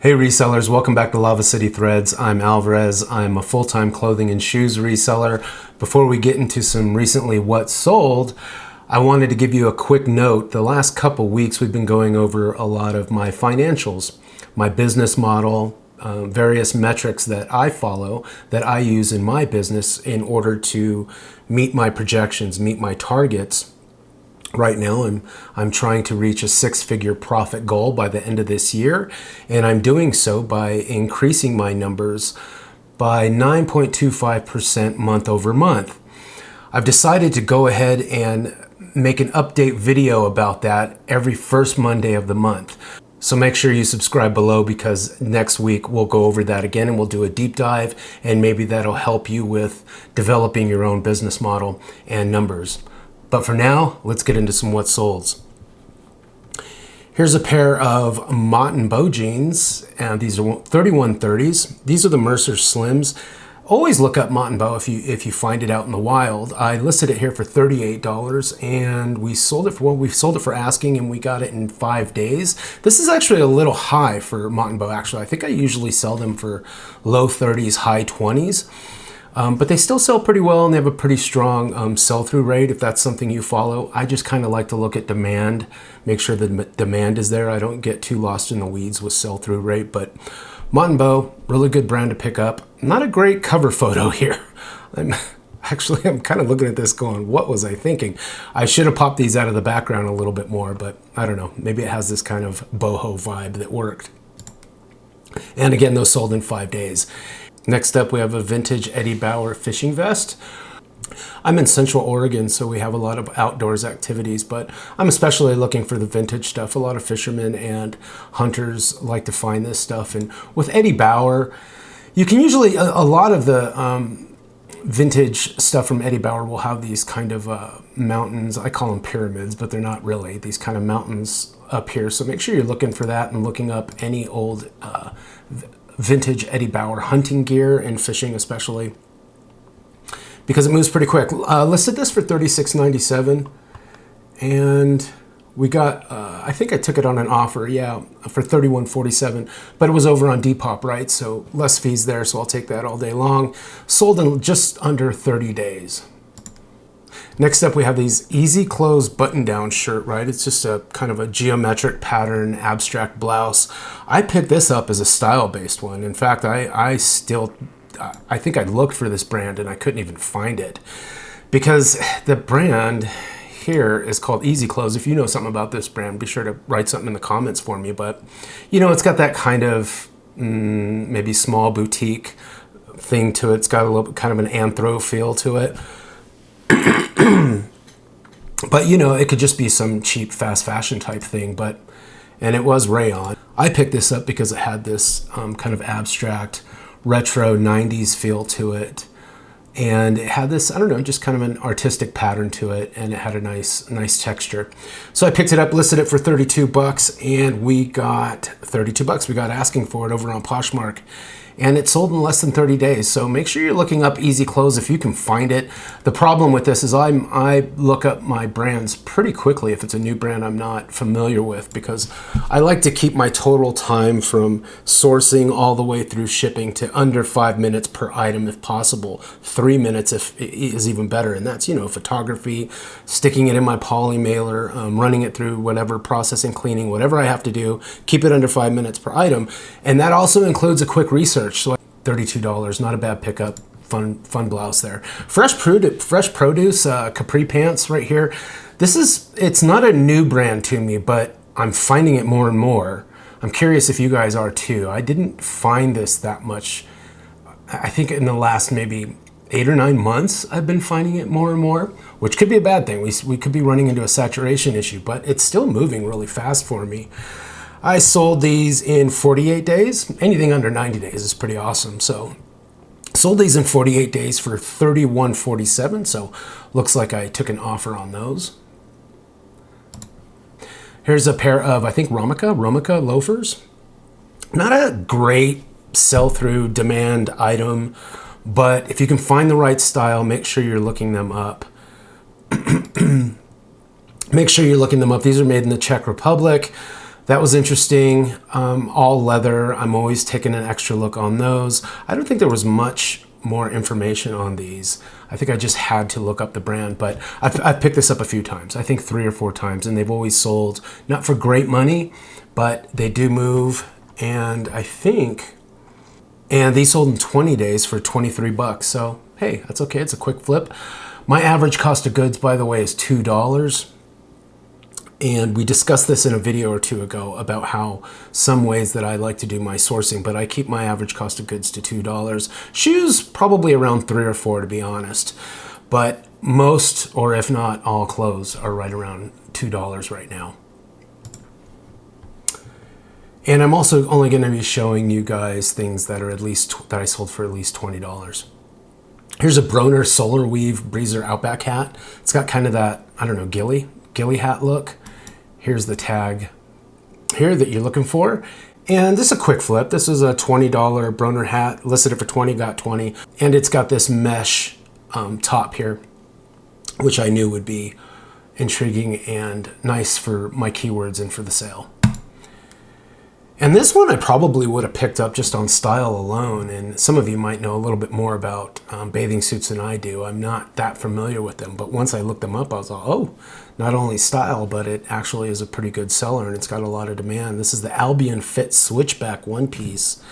Hey resellers, welcome back to Lava City Threads. I'm Alveraz. I'm a full-time clothing and shoes reseller. Before we get into some recently what sold, I wanted to give you a quick note. The last couple weeks we've been going over a lot of my financials, my business model, various metrics that I follow, that I use in my business in order to meet my projections, meet my targets. Right now, I'm trying to reach a six-figure profit goal by the end of this year, and I'm doing so by increasing my numbers by 9.25% month over month. I've decided to go ahead and make an update video about that every first Monday of the month. So make sure you subscribe below, because next week we'll go over that again and we'll do a deep dive, and maybe that'll help you with developing your own business model and numbers. But for now, let's get into some what solds. Here's a pair of Mott & Bow jeans, and these are 3130s. These are the Mercer Slims. Always look up Mott & Bow if you find it out in the wild. I listed it here for $38, and we sold it for asking, and we got it in 5 days. This is actually a little high for Mott & Bow. Actually, I think I usually sell them for low 30s, high 20s. But they still sell pretty well, and they have a pretty strong sell-through rate, if that's something you follow. I just kind of like to look at demand, make sure the demand is there. I don't get too lost in the weeds with sell-through rate, but Mott & Bow, really good brand to pick up. Not a great cover photo here. I'm kind of looking at this going, what was I thinking? I should have popped these out of the background a little bit more, but I don't know. Maybe it has this kind of boho vibe that worked. And again, those sold in 5 days. Next up, we have a vintage Eddie Bauer fishing vest. I'm in Central Oregon, so we have a lot of outdoors activities, but I'm especially looking for the vintage stuff. A lot of fishermen and hunters like to find this stuff. And with Eddie Bauer, you can usually, a lot of the vintage stuff from Eddie Bauer will have these kind of mountains. I call them pyramids, but they're not really. These kind of mountains up here. So make sure you're looking for that and looking up any old vintage Eddie Bauer hunting gear and fishing especially, because it moves pretty quick. Listed this for $36.97, and we got, I think I took it on an offer, yeah, for $31.47, but it was over on Depop, right? So less fees there, so I'll take that all day long. Sold in just under 30 days. Next up, we have these Easy Close button-down shirt, right? It's just a kind of a geometric pattern, abstract blouse. I picked this up as a style-based one. In fact, I think I looked for this brand and I couldn't even find it, because the brand here is called Easy Close. If you know something about this brand, be sure to write something in the comments for me. But, you know, it's got that kind of maybe small boutique thing to it. It's got a little kind of an anthro feel to it. But, you know, it could just be some cheap fast fashion type thing, and it was rayon. I picked this up because it had this kind of abstract retro 90s feel to it, and it had this, I don't know, just kind of an artistic pattern to it, and it had a nice texture. So I picked it up, listed it for $32, and we got $32. We got asking for it over on Poshmark, and it sold in less than 30 days. So make sure you're looking up Easy Close if you can find it. The problem with this is I look up my brands pretty quickly if it's a new brand I'm not familiar with, because I like to keep my total time from sourcing all the way through shipping to under 5 minutes per item if possible. 3 minutes is even better, and that's, you know, photography, sticking it in my poly mailer, running it through whatever processing, cleaning, whatever I have to do, keep it under 5 minutes per item. And that also includes a quick research. So $32, not a bad pickup. Fun blouse there. Fresh Produce capri pants right here. It's not a new brand to me, but I'm finding it more and more. I'm curious if you guys are too. I didn't find this that much. I think in the last maybe 8 or 9 months, I've been finding it more and more, which could be a bad thing. We could be running into a saturation issue, but it's still moving really fast for me. I sold these in 48 days. Anything under 90 days is pretty awesome. So sold these in 48 days for $31.47. So looks like I took an offer on those. Here's a pair of, I think, Romica loafers. Not a great sell-through demand item, but if you can find the right style, make sure you're looking them up. Make sure you're looking them up. These are made in the Czech Republic. That was interesting. All leather. I'm always taking an extra look on those. I don't think there was much more information on these. I think I just had to look up the brand, but I've picked this up a few times. I think 3 or 4 times, and they've always sold, not for great money, but they do move. And I think, and these sold in 20 days for 23 bucks. So, hey, that's okay. It's a quick flip. My average cost of goods, by the way, is $2. And we discussed this in a video or two ago about how some ways that I like to do my sourcing, but I keep my average cost of goods to $2. Shoes, probably around 3 or 4 to be honest. But most, or if not all, clothes are right around $2 right now. And I'm also only going to be showing you guys things that are that I sold for at least $20. Here's a Broner Solar Weave Breezer Outback hat. It's got kind of that, I don't know, ghillie hat look. Here's the tag here that you're looking for. And this is a quick flip. This is a $20 Broner hat. Listed it for 20, got 20. And it's got this mesh top here, which I knew would be intriguing and nice for my keywords and for the sale. And this one I probably would have picked up just on style alone. And some of you might know a little bit more about bathing suits than I do. I'm not that familiar with them, but once I looked them up, I was like, oh, not only style, but it actually is a pretty good seller and it's got a lot of demand. This is the Albion Fit Switchback one piece.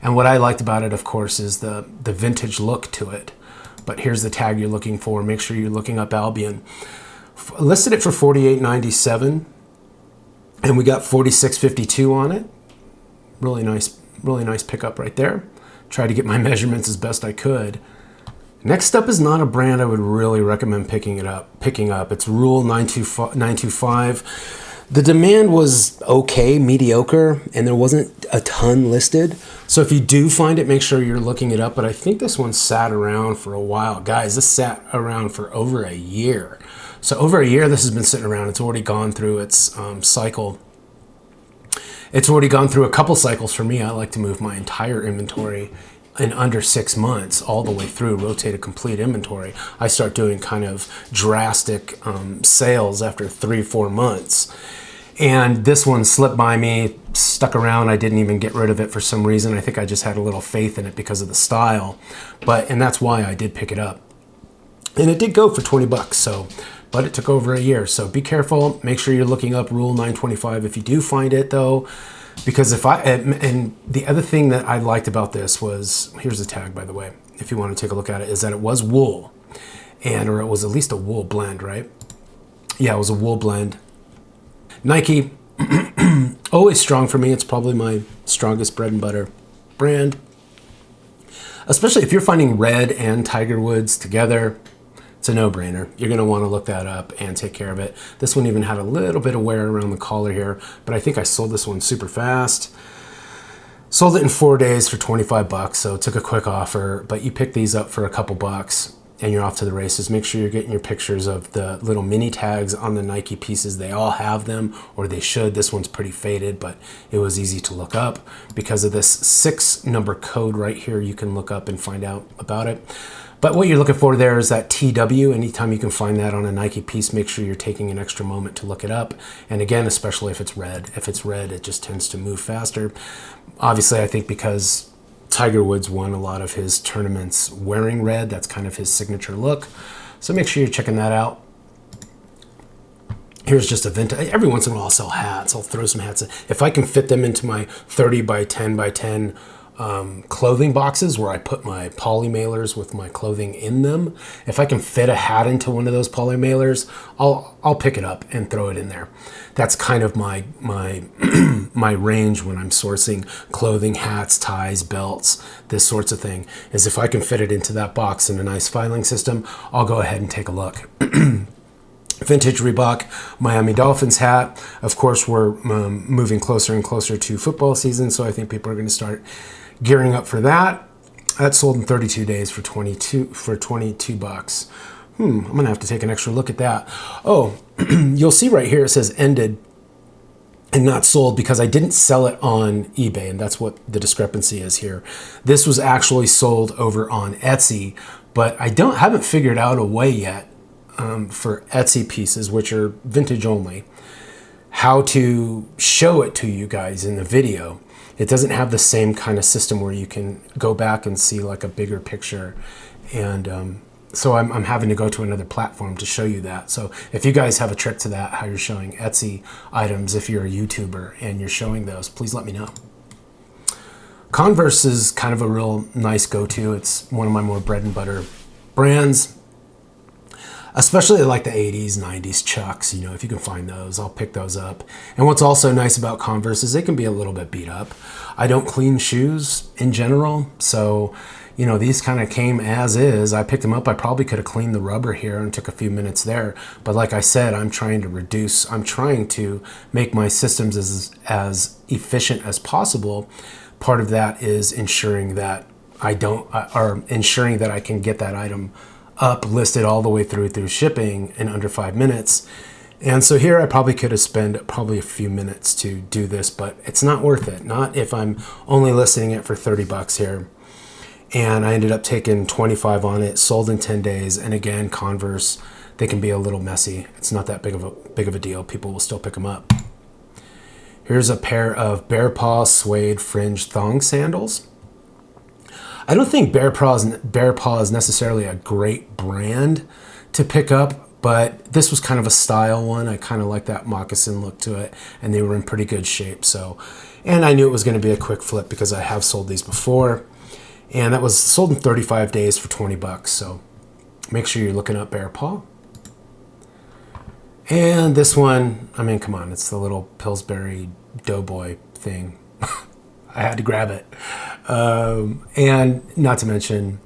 And what I liked about it, of course, is the vintage look to it. But here's the tag you're looking for. Make sure you're looking up Albion. Listed it for $48.97 and we got $46.52 on it. Really nice pickup right there. Tried to get my measurements as best I could. Next up is not a brand I would really recommend picking up. It's Rule 925. The demand was okay, mediocre, and there wasn't a ton listed. So if you do find it, make sure you're looking it up. But I think this one sat around for a while. Guys, this sat around for over a year. So over a year, this has been sitting around. It's already gone through its cycle. It's already gone through a couple cycles for me. I like to move my entire inventory in under 6 months, all the way through, rotate a complete inventory. I start doing kind of drastic sales after 3-4 months. And this one slipped by me, stuck around. I didn't even get rid of it for some reason. I think I just had a little faith in it because of the style. And that's why I did pick it up. And it did go for 20 bucks, but it took over a year. So be careful. Make sure you're looking up Rule 925 if you do find it though. Because and the other thing that I liked about this was, here's the tag by the way, if you want to take a look at it, is that it was wool. Or it was at least a wool blend, right? Yeah, it was a wool blend. Nike, always strong for me. It's probably my strongest bread and butter brand. Especially if you're finding red and Tiger Woods together. It's a no-brainer. You're going to want to look that up and take care of it. This one even had a little bit of wear around the collar here, but I think I sold this one super fast. Sold it in 4 days for 25 bucks, so took a quick offer, but you pick these up for a couple bucks and you're off to the races. Make sure you're getting your pictures of the little mini tags on the Nike pieces. They all have them, or they should. This one's pretty faded, but it was easy to look up. Because of this 6-number code right here, you can look up and find out about it. But what you're looking for there is that TW. Anytime you can find that on a Nike piece, make sure you're taking an extra moment to look it up. And again, especially if it's red. If it's red, it just tends to move faster. Obviously, I think because Tiger Woods won a lot of his tournaments wearing red, that's kind of his signature look. So make sure you're checking that out. Here's just a vintage. Every once in a while I'll sell hats. I'll throw some hats in. If I can fit them into my 30 by 10 by 10 clothing boxes where I put my poly mailers with my clothing in them. If I can fit a hat into one of those poly mailers, I'll pick it up and throw it in there. That's kind of my my range when I'm sourcing clothing, hats, ties, belts, this sorts of thing, is if I can fit it into that box in a nice filing system, I'll go ahead and take a look. Vintage Reebok Miami Dolphins hat. Of course, we're moving closer and closer to football season, so I think people are going to start gearing up for that. That sold in 32 days for 22 bucks. I'm going to have to take an extra look at that. Oh, you'll see right here it says ended and not sold because I didn't sell it on eBay, and that's what the discrepancy is here. This was actually sold over on Etsy, but I haven't figured out a way yet for Etsy pieces, which are vintage only, how to show it to you guys in the video. It doesn't have the same kind of system where you can go back and see like a bigger picture. And so I'm having to go to another platform to show you that. So if you guys have a trick to that, how you're showing Etsy items, if you're a YouTuber and you're showing those, please let me know. Converse is kind of a real nice go-to. It's one of my more bread and butter brands, especially like the 80s, 90s Chucks. You know, if you can find those, I'll pick those up. And what's also nice about Converse is they can be a little bit beat up. I don't clean shoes in general, so you know, these kind of came as is. I picked them up. I probably could have cleaned the rubber here and took a few minutes there. But like I said, I'm trying to make my systems as efficient as possible. Part of that is ensuring that I can get that item up, listed all the way through shipping in under 5 minutes. And so here I probably could have spent a few minutes to do this, but it's not worth it. Not if I'm only listing it for $30 here. And I ended up taking 25 on it, sold in 10 days. And again, Converse, they can be a little messy. It's not that big of a deal. People will still pick them up. Here's a pair of Bear Paw suede fringe thong sandals. I don't think Bear Paw is necessarily a great brand to pick up, but this was kind of a style one. I kind of like that moccasin look to it, and they were in pretty good shape. So, and I knew it was going to be a quick flip because I have sold these before. And that was sold in 35 days for $20. So make sure you're looking up Bear Paw. And this one, I mean, come on, it's the little Pillsbury Doughboy thing. I had to grab it. And not to mention,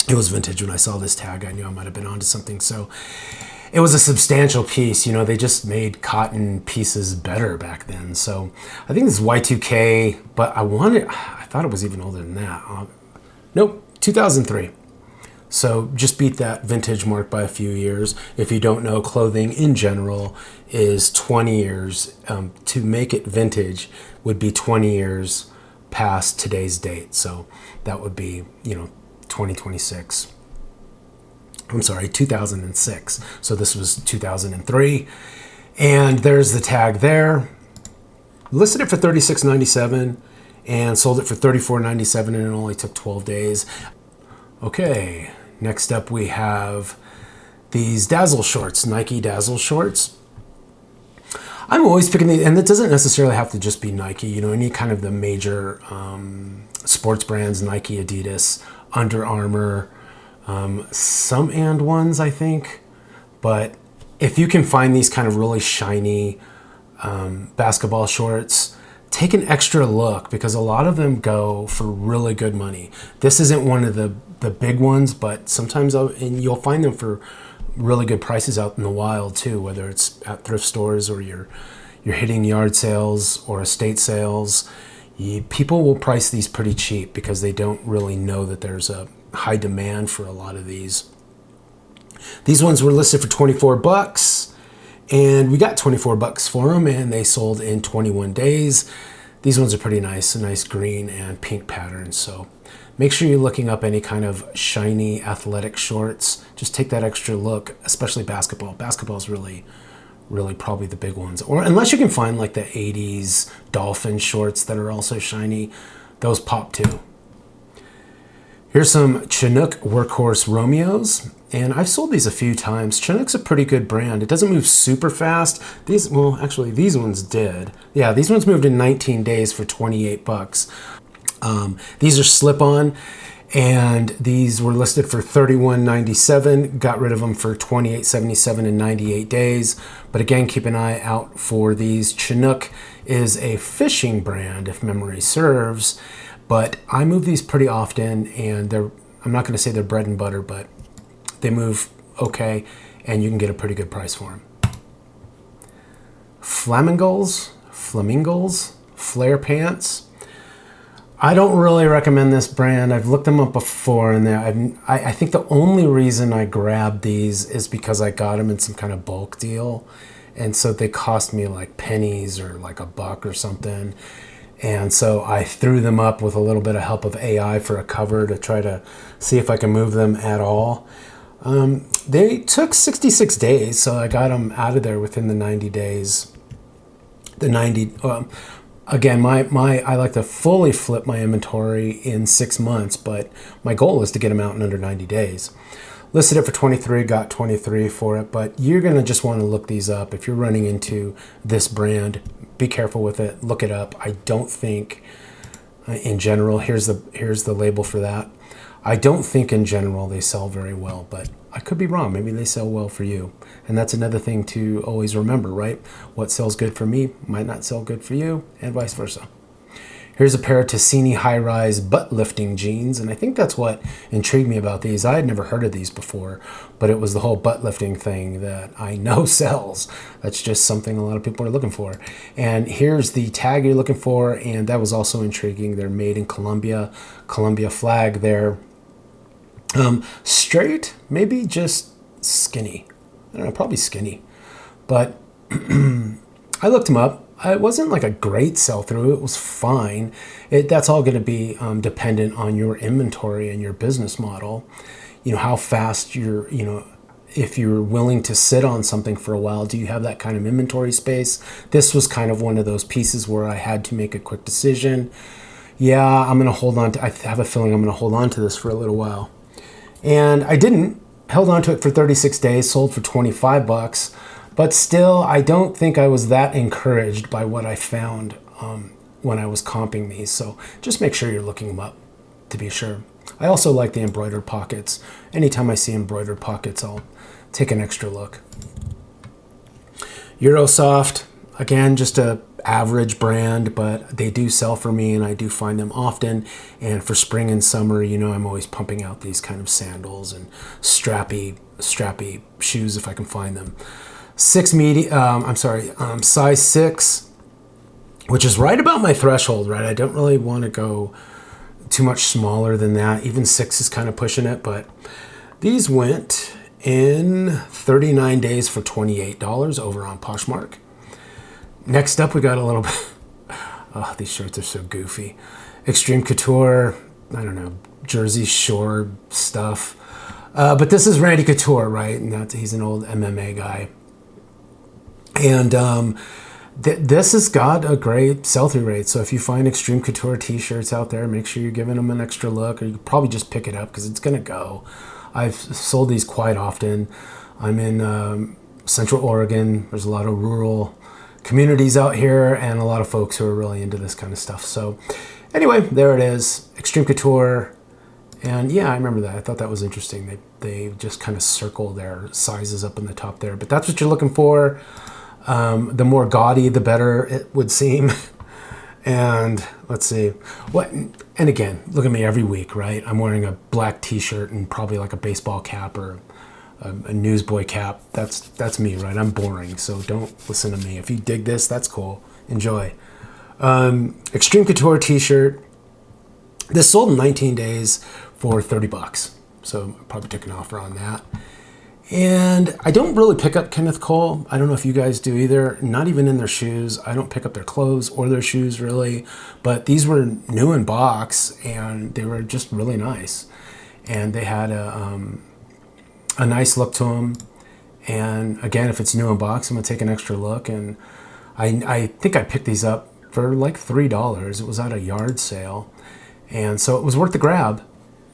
it was vintage. When I saw this tag, I knew I might have been onto something. So it was a substantial piece. You know, they just made cotton pieces better back then. So I think this is Y2K, but I thought it was even older than that. Nope, 2003. So just beat that vintage mark by a few years. If you don't know, clothing in general is 20 years. To make it vintage would be 20 years past today's date. So that would be, 2026. I'm sorry, 2006. So this was 2003. And there's the tag there. Listed it for $36.97 and sold it for $34.97, and it only took 12 days. Okay, next up we have these Dazzle shorts, Nike Dazzle shorts. I'm always picking these, and it doesn't necessarily have to just be Nike, any kind of the major sports brands, Nike, Adidas, Under Armour, some and ones, I think. But if you can find these kind of really shiny basketball shorts, take an extra look, because a lot of them go for really good money. This isn't one of the big ones, but sometimes you'll find them for really good prices out in the wild too, whether it's at thrift stores or you're hitting yard sales or estate sales. People will price these pretty cheap because they don't really know that there's a high demand for a lot of these. These ones were listed for $24, and we got $24 for them, and they sold in 21 days. These ones are pretty nice, a nice green and pink pattern. So make sure you're looking up any kind of shiny athletic shorts. Just take that extra look, especially basketball. Basketball is really probably the big ones. Or unless you can find like the 80s Dolphin shorts that are also shiny, those pop too. Here's some Chinook Workhorse Romeos, and I've sold these a few times. Chinook's a pretty good brand. It doesn't move super fast. These ones did. Yeah, these ones moved in 19 days for $28. These are slip-on, and these were listed for $31.97. Got rid of them for $28.77 in 98 days. But again, keep an eye out for these. Chinook is a fishing brand, if memory serves. But I move these pretty often, and I'm not going to say they're bread and butter, but they move okay, and you can get a pretty good price for them. Flamingos, flare pants. I don't really recommend this brand. I've looked them up before, and I think the only reason I grabbed these is because I got them in some kind of bulk deal, and so they cost me like pennies or like $1 or something. And so I threw them up with a little bit of help of AI for a cover to try to see if I can move them at all. They took 66 days, so I got them out of there within the 90 days. the 90. Again, I like to fully flip my inventory in 6 months, but my goal is to get them out in under 90 days. Listed it for 23, got 23 for it, but you're gonna just want to look these up. If you're running into this brand, be careful with it, look it up. I don't think in general, here's the label for that. I don't think in general they sell very well, but I could be wrong. Maybe they sell well for you. And that's another thing to always remember, right? What sells good for me might not sell good for you, and vice versa. Here's a pair of Tassini high-rise butt-lifting jeans, and I think that's what intrigued me about these. I had never heard of these before, but it was the whole butt-lifting thing that I know sells. That's just something a lot of people are looking for. And here's the tag you're looking for, and that was also intriguing. They're made in Colombia, Colombia flag there. Straight, maybe just skinny. I don't know, probably skinny. But I looked them up. It wasn't like a great sell-through. It was fine. That's all going to be dependent on your inventory and your business model. You know, how fast if you're willing to sit on something for a while, do you have that kind of inventory space? This was kind of one of those pieces where I had to make a quick decision. Yeah, I'm going to hold on to, I have a feeling I'm going to hold on to this for a little while. And I didn't. Held on to it for 36 days, sold for 25 bucks. But still, I don't think I was that encouraged by what I found when I was comping these. So just make sure you're looking them up to be sure. I also like the embroidered pockets. Anytime I see embroidered pockets, I'll take an extra look. Eurosoft, again, just a average brand, but they do sell for me and I do find them often. And for spring and summer, you know, I'm always pumping out these kind of sandals and strappy shoes if I can find them. Size 6, which is right about my threshold, right? I don't really want to go too much smaller than that. Even 6 is kind of pushing it, but these went in 39 days for $28 over on Poshmark. Next up, we got a little bit, oh, these shirts are so goofy. Extreme Couture, I don't know, Jersey Shore stuff. But this is Randy Couture, right? And he's an old MMA guy. And this has got a great sell-through rate. So if you find Extreme Couture t-shirts out there, make sure you're giving them an extra look, or you could probably just pick it up because it's going to go. I've sold these quite often. I'm in Central Oregon. There's a lot of rural communities out here and a lot of folks who are really into this kind of stuff. So anyway, there it is, Extreme Couture. And yeah, I remember that. I thought that was interesting. They just kind of circle their sizes up in the top there. But that's what you're looking for. The more gaudy, the better it would seem. And let's see. And again, look at me every week, right? I'm wearing a black t-shirt and probably like a baseball cap or a newsboy cap. That's me, right? I'm boring, so don't listen to me. If you dig this, that's cool. Enjoy. Extreme Couture t-shirt. This sold in 19 days for 30 bucks. So I probably took an offer on that. And I don't really pick up Kenneth Cole. I don't know if you guys do either. Not even in their shoes. I don't pick up their clothes or their shoes really. But these were new in box and they were just really nice. And they had a nice look to them. And again, if it's new in box, I'm gonna take an extra look. And I think I picked these up for like $3. It was at a yard sale. And so it was worth the grab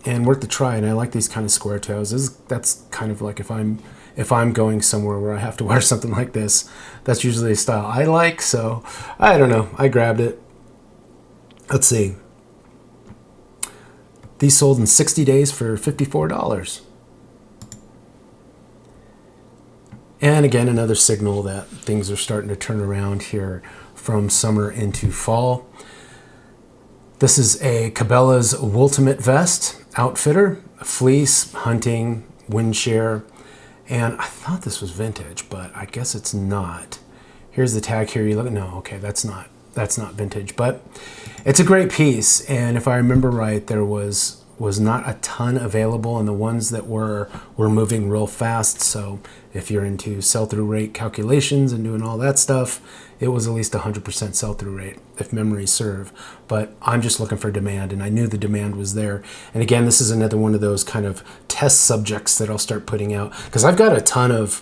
and worth the try. And I like these kind of square toes. That's kind of like if I'm going somewhere where I have to wear something like this, that's usually a style I like. So I don't know, I grabbed it. Let's see. These sold in 60 days for $54. And again, another signal that things are starting to turn around here from summer into fall. This is a Cabela's Ultimate Vest outfitter, fleece, hunting, wind shear, and I thought this was vintage, but I guess it's not. Here's the tag here. You look at, no, okay, that's not vintage, but it's a great piece. And if I remember right, there was not a ton available, and the ones that were moving real fast. So if you're into sell-through rate calculations and doing all that stuff, it was at least 100% sell-through rate, if memory serve. But I'm just looking for demand, and I knew the demand was there. And again, this is another one of those kind of test subjects that I'll start putting out, because I've got a ton of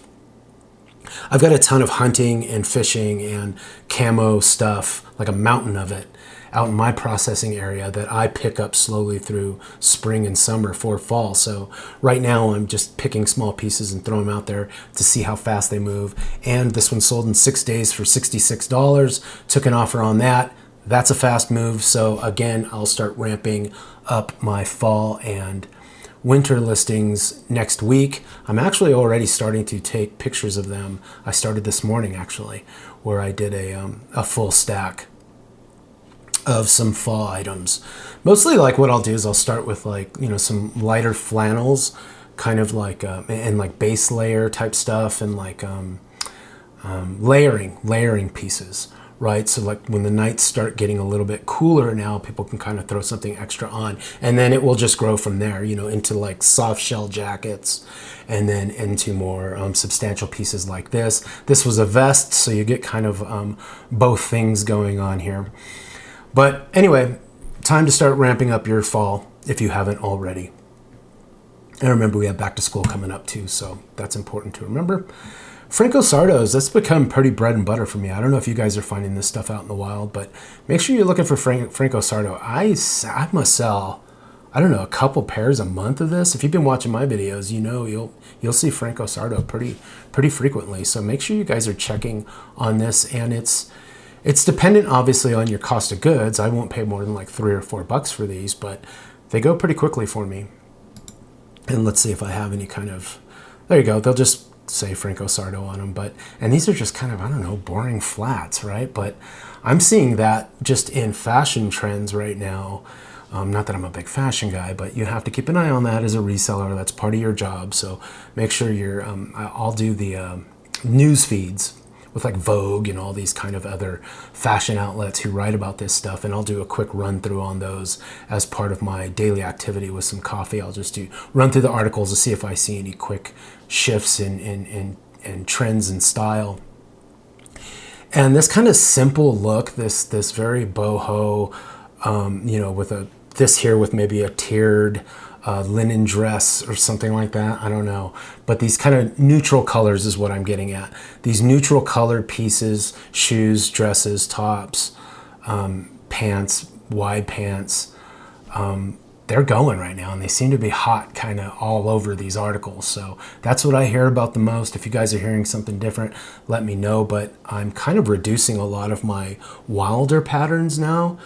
I've got a ton of hunting and fishing and camo stuff, like a mountain of it, out in my processing area that I pick up slowly through spring and summer for fall. So right now I'm just picking small pieces and throwing them out there to see how fast they move. And this one sold in 6 days for $66. Took an offer on that. That's a fast move. So again, I'll start ramping up my fall and winter listings next week. I'm actually already starting to take pictures of them. I started this morning actually, where I did a full stack of some fall items. Mostly like what I'll do is I'll start with like, you know, some lighter flannels, kind of like, and like base layer type stuff, and like layering pieces, right? So like when the nights start getting a little bit cooler now, people can kind of throw something extra on, and then it will just grow from there, you know, into like soft shell jackets, and then into more substantial pieces like this. This was a vest, so you get kind of both things going on here. But anyway, time to start ramping up your fall if you haven't already. And remember, we have back to school coming up too, so that's important to remember. Franco Sardos, that's become pretty bread and butter for me. I don't know if you guys are finding this stuff out in the wild, but make sure you're looking for Franco Sardo. I must sell, I don't know, a couple pairs a month of this. If you've been watching my videos, you know you'll see Franco Sardo pretty frequently. So make sure you guys are checking on this, and it's dependent obviously on your cost of goods. I won't pay more than like $3 or $4 for these, but they go pretty quickly for me. And let's see if I have any kind of, there you go. They'll just say Franco Sardo on them, and these are just kind of, I don't know, boring flats, right? But I'm seeing that just in fashion trends right now. Not that I'm a big fashion guy, but you have to keep an eye on that as a reseller. That's part of your job. So make sure you're, I'll do the news feeds with like Vogue and all these kind of other fashion outlets who write about this stuff, and I'll do a quick run through on those as part of my daily activity with some coffee. I'll just run through the articles to see if I see any quick shifts in trends and style. And this kind of simple look, this very boho, you know, with this here with maybe a tiered linen dress or something like that. I don't know. But these kind of neutral colors is what I'm getting at. These neutral colored pieces, shoes, dresses, tops, pants, wide pants, they're going right now, and they seem to be hot kind of all over these articles. So that's what I hear about the most. If you guys are hearing something different, let me know. But I'm kind of reducing a lot of my wilder patterns now.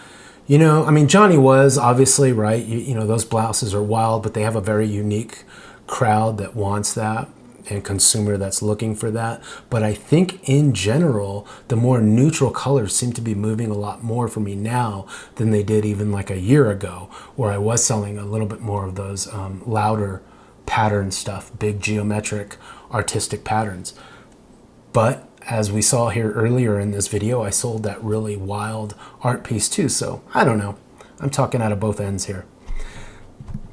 You know, I mean, Johnny was obviously, right? You know, those blouses are wild, but they have a very unique crowd that wants that, and consumer that's looking for that. But I think in general, the more neutral colors seem to be moving a lot more for me now than they did even like a year ago, where I was selling a little bit more of those louder pattern stuff, big geometric, artistic patterns. But as we saw here earlier in this video, I sold that really wild art piece too. So I don't know. I'm talking out of both ends here.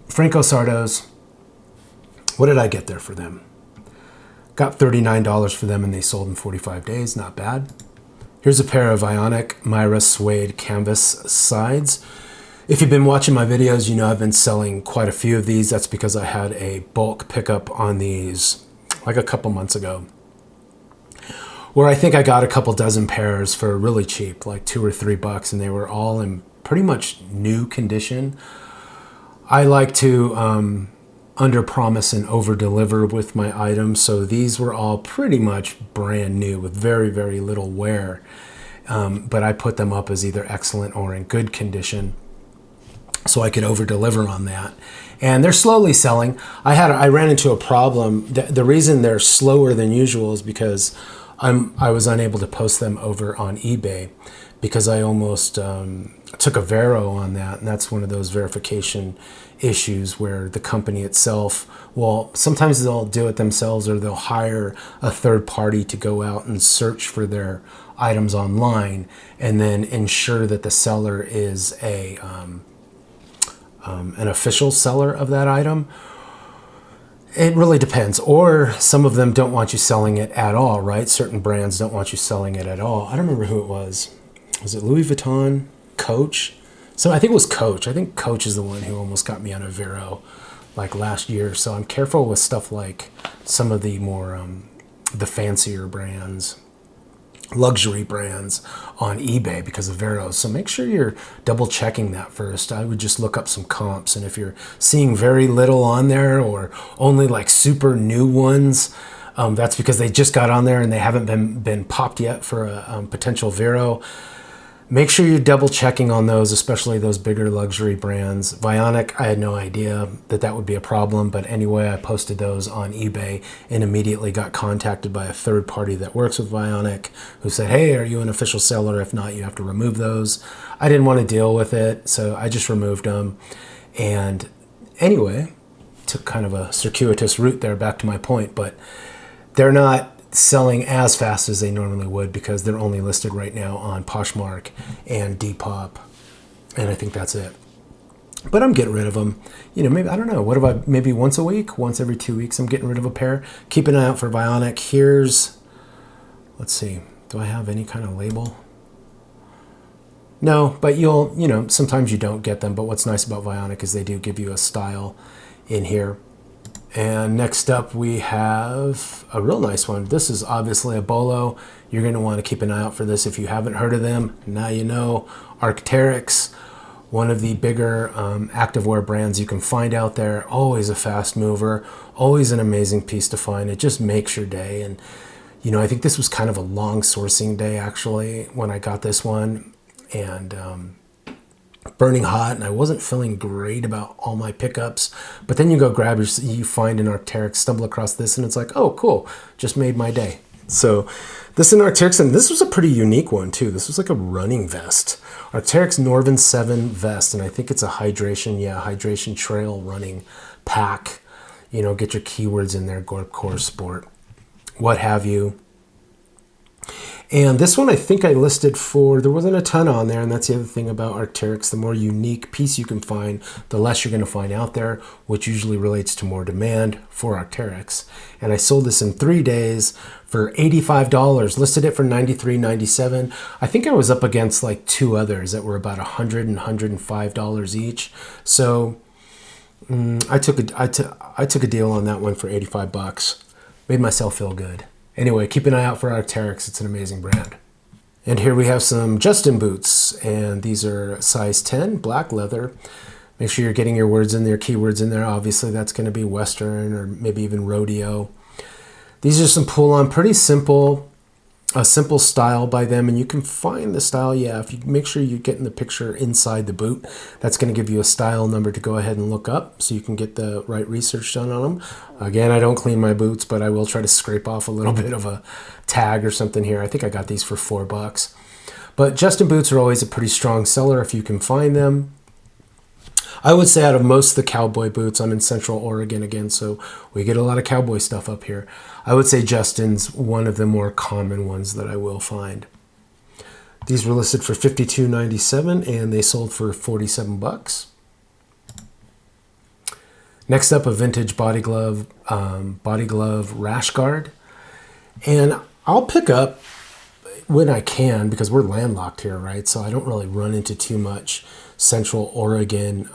Franco Sardos, what did I get there for them? Got $39 for them, and they sold in 45 days. Not bad. Here's a pair of Ionic Myra suede canvas sides. If you've been watching my videos, you know I've been selling quite a few of these. That's because I had a bulk pickup on these like a couple months ago, where I think I got a couple dozen pairs for really cheap, like $2 or $3, and they were all in pretty much new condition. I like to under promise and over deliver with my items, so these were all pretty much brand new with very, very little wear. But I put them up as either excellent or in good condition, so I could over deliver on that. And they're slowly selling. I ran into a problem. The reason they're slower than usual is because I was unable to post them over on eBay, because I almost took a vero on that, and that's one of those verification issues where the company itself, well, sometimes they'll do it themselves, or they'll hire a third party to go out and search for their items online and then ensure that the seller is an official seller of that item. It really depends. Or some of them don't want you selling it at all, right? Certain brands don't want you selling it at all. I don't remember who it was. Was it Louis Vuitton? Coach? So I think it was Coach. I think Coach is the one who almost got me on a vero like last year. So I'm careful with stuff like some of the more the fancier brands, luxury brands on eBay because of Alveraz. So make sure you're double checking that first. I would just look up some comps, and if you're seeing very little on there or only like super new ones, that's because they just got on there and they haven't been popped yet for a potential Vero. Make sure you're double checking on those, especially those bigger luxury brands. Vionic, I had no idea that would be a problem, but anyway, I posted those on eBay and immediately got contacted by a third party that works with Vionic who said, hey, are you an official seller? If not, you have to remove those. I didn't want to deal with it, so I just removed them. And anyway, took kind of a circuitous route there back to my point, but they're not selling as fast as they normally would because they're only listed right now on Poshmark and Depop, and I think that's it. But I'm getting rid of them. You know, maybe, I don't know, what if I, maybe once a week, once every 2 weeks, I'm getting rid of a pair. Keep an eye out for Vionic. Here's, let's see, do I have any kind of label? No, but sometimes you don't get them, but what's nice about Vionic is they do give you a style in here. And next up we have a real nice one. This is obviously a bolo. You're going to want to keep an eye out for this if you haven't heard of them. Now you know. Arc'teryx, one of the bigger activewear brands you can find out there. Always a fast mover. Always an amazing piece to find. It just makes your day. And I think this was kind of a long sourcing day actually when I got this one. And burning hot, and I wasn't feeling great about all my pickups, but then you go grab you find an Arc'teryx, stumble across this, and it's like, oh cool, just made my day. So this is an Arc'teryx, and this was a pretty unique one too. This was like a running vest, Arc'teryx Norvin 7 vest, and I think it's a hydration trail running pack. Get your keywords in there, Gorp, Core, Sport, what have you. And this one I think I listed for, there wasn't a ton on there, and that's the other thing about Arc'teryx. The more unique piece you can find, the less you're going to find out there, which usually relates to more demand for Arc'teryx. And I sold this in 3 days for $85, listed it for $93.97. I think I was up against like two others that were about $100 and $105 each. So I took a deal on that one for $85. Made myself feel good. Anyway, keep an eye out for Arc'teryx. It's an amazing brand. And here we have some Justin boots, and these are size 10, black leather. Make sure you're getting your words in there, keywords in there. Obviously, that's going to be Western or maybe even rodeo. These are some pull-on, pretty simple, a simple style by them, and you can find the style, if you make sure you're getting the picture inside the boot. That's going to give you a style number to go ahead and look up so you can get the right research done on them. Again, I don't clean my boots, but I will try to scrape off a little bit of a tag or something here. I think I got these for $4. But Justin boots are always a pretty strong seller if you can find them. I would say out of most of the cowboy boots, I'm in Central Oregon again, so we get a lot of cowboy stuff up here. I would say Justin's one of the more common ones that I will find. These were listed for $52.97 and they sold for $47. Next up, a vintage body glove rash guard. And I'll pick up when I can because we're landlocked here, right? So I don't really run into too much Central Oregon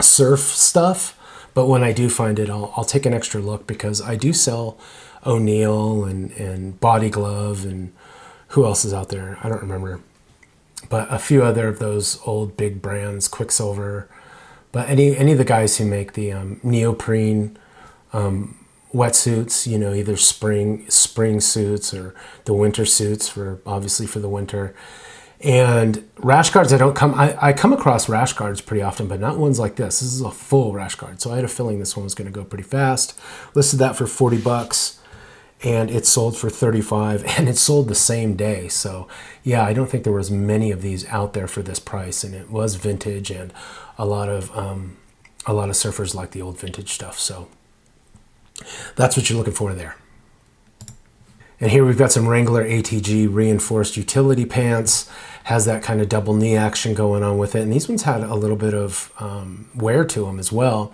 surf stuff. But when I do find it, I'll take an extra look because I do sell O'Neill and Body Glove and who else is out there? I don't remember. But a few other of those old big brands, Quicksilver. But any of the guys who make the neoprene wetsuits, either spring suits or the winter suits obviously for the winter. And rash guards, I come across rash guards pretty often, but not ones like this. This is a full rash guard. So I had a feeling this one was going to go pretty fast. Listed that for $40 and it sold for $35 and it sold the same day. So yeah, I don't think there was many of these out there for this price, and it was vintage, and a lot of surfers like the old vintage stuff. So that's what you're looking for there. And here we've got some Wrangler ATG reinforced utility pants. Has that kind of double knee action going on with it. And these ones had a little bit of wear to them as well.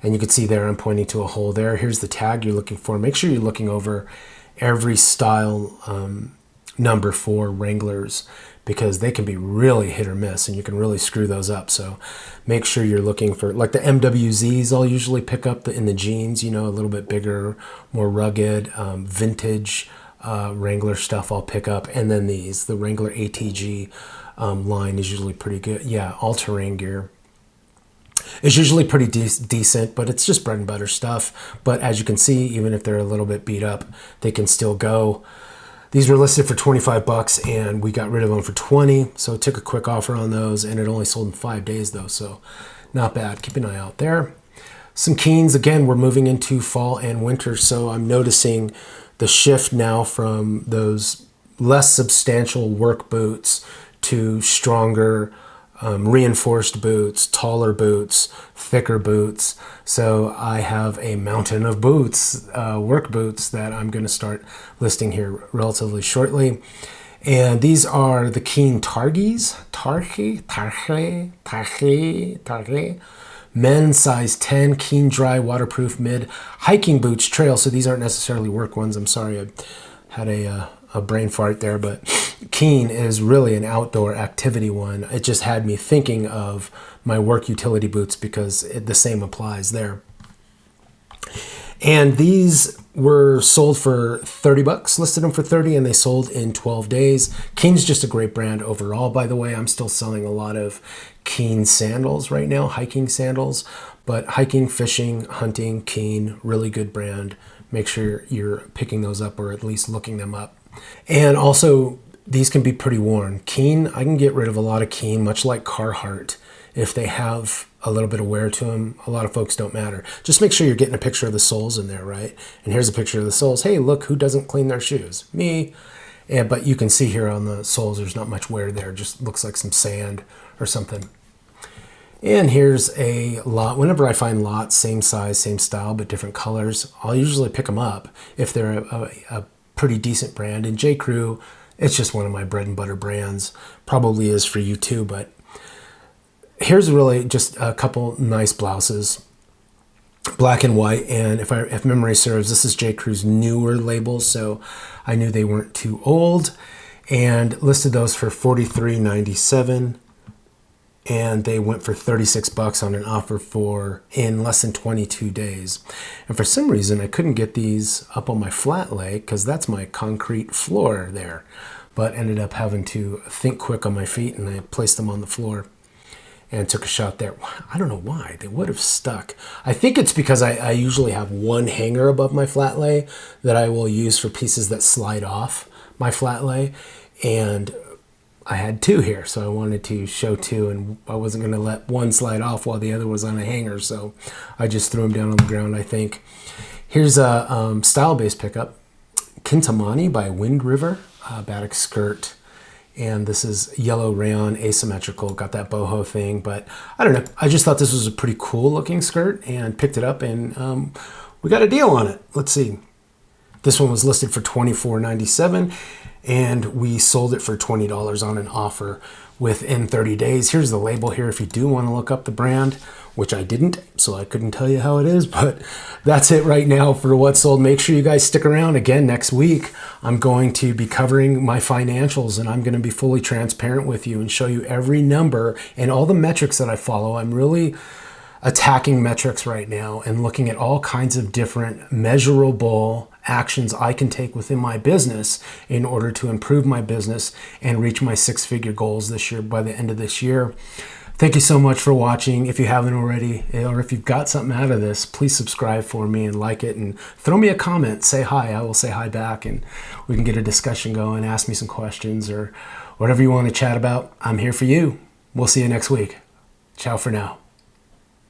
And you can see there I'm pointing to a hole there. Here's the tag you're looking for. Make sure you're looking over every style number for Wranglers, because they can be really hit or miss and you can really screw those up. So make sure you're looking for, like the MWZs I'll usually pick up in the jeans, you know, a little bit bigger, more rugged, vintage Wrangler stuff I'll pick up. And then the Wrangler ATG line is usually pretty good. Yeah, all-terrain gear is usually pretty decent, but it's just bread and butter stuff. But as you can see, even if they're a little bit beat up, they can still go. These were listed for 25 bucks and we got rid of them for 20. So took a quick offer on those, and it only sold in 5 days though. So not bad. Keep an eye out there. Some Keens, again, we're moving into fall and winter. So I'm noticing the shift now from those less substantial work boots to stronger, reinforced boots, taller boots, thicker boots. So I have a mountain of boots, work boots, that I'm going to start listing here relatively shortly. And these are the Keen Targhis, men's size 10, Keen dry, waterproof mid hiking boots, trail. So these aren't necessarily work ones. I'm sorry, I had a brain fart there, but Keen is really an outdoor activity one. It just had me thinking of my work utility boots because the same applies there. And these were sold for 30 bucks, listed them for 30, and they sold in 12 days. Keen's just a great brand overall, by the way. I'm still selling a lot of Keen sandals right now, hiking sandals, but hiking, fishing, hunting, Keen, really good brand. Make sure you're picking those up or at least looking them up. And also, these can be pretty worn. Keen, I can get rid of a lot of Keen, much like Carhartt. If they have a little bit of wear to them, a lot of folks don't matter. Just make sure you're getting a picture of the soles in there, right? And here's a picture of the soles. Hey, look, who doesn't clean their shoes? Me. But you can see here on the soles, there's not much wear there. Just looks like some sand or something. And here's a lot. Whenever I find lots, same size, same style, but different colors, I'll usually pick them up if they're a pretty decent brand. And J. Crew, it's just one of my bread and butter brands. Probably is for you too, but here's really just a couple nice blouses, black and white. And if memory serves, this is J. Crew's newer labels, so I knew they weren't too old, and listed those for $43.97. And they went for 36 bucks on an offer in less than 22 days. And for some reason, I couldn't get these up on my flat lay because that's my concrete floor there, but ended up having to think quick on my feet, and I placed them on the floor and took a shot there. I don't know why. They would have stuck. I think it's because I usually have one hanger above my flat lay that I will use for pieces that slide off my flat lay. And I had two here, so I wanted to show two, and I wasn't going to let one slide off while the other was on a hanger, so I just threw them down on the ground, I think. Here's a style-based pickup. Kintamani by Wind River, batik skirt. And this is yellow rayon, asymmetrical, got that boho thing, but I don't know. I just thought this was a pretty cool looking skirt and picked it up, and we got a deal on it. Let's see. This one was listed for $24.97, and we sold it for $20 on an offer within 30 days. Here's the label here if you do want to look up the brand, which I didn't, so I couldn't tell you how it is, but that's it right now for what's sold. Make sure you guys stick around. Again, next week, I'm going to be covering my financials, and I'm going to be fully transparent with you and show you every number and all the metrics that I follow. I'm really attacking metrics right now and looking at all kinds of different measurable actions I can take within my business in order to improve my business and reach my six-figure goals this year by the end of this year. Thank you so much for watching. If you haven't already, or if you've got something out of this, please subscribe for me and like it, and throw me a comment. Say hi. I will say hi back, and we can get a discussion going. Ask me some questions or whatever you want to chat about. I'm here for you. We'll see you next week. Ciao for now.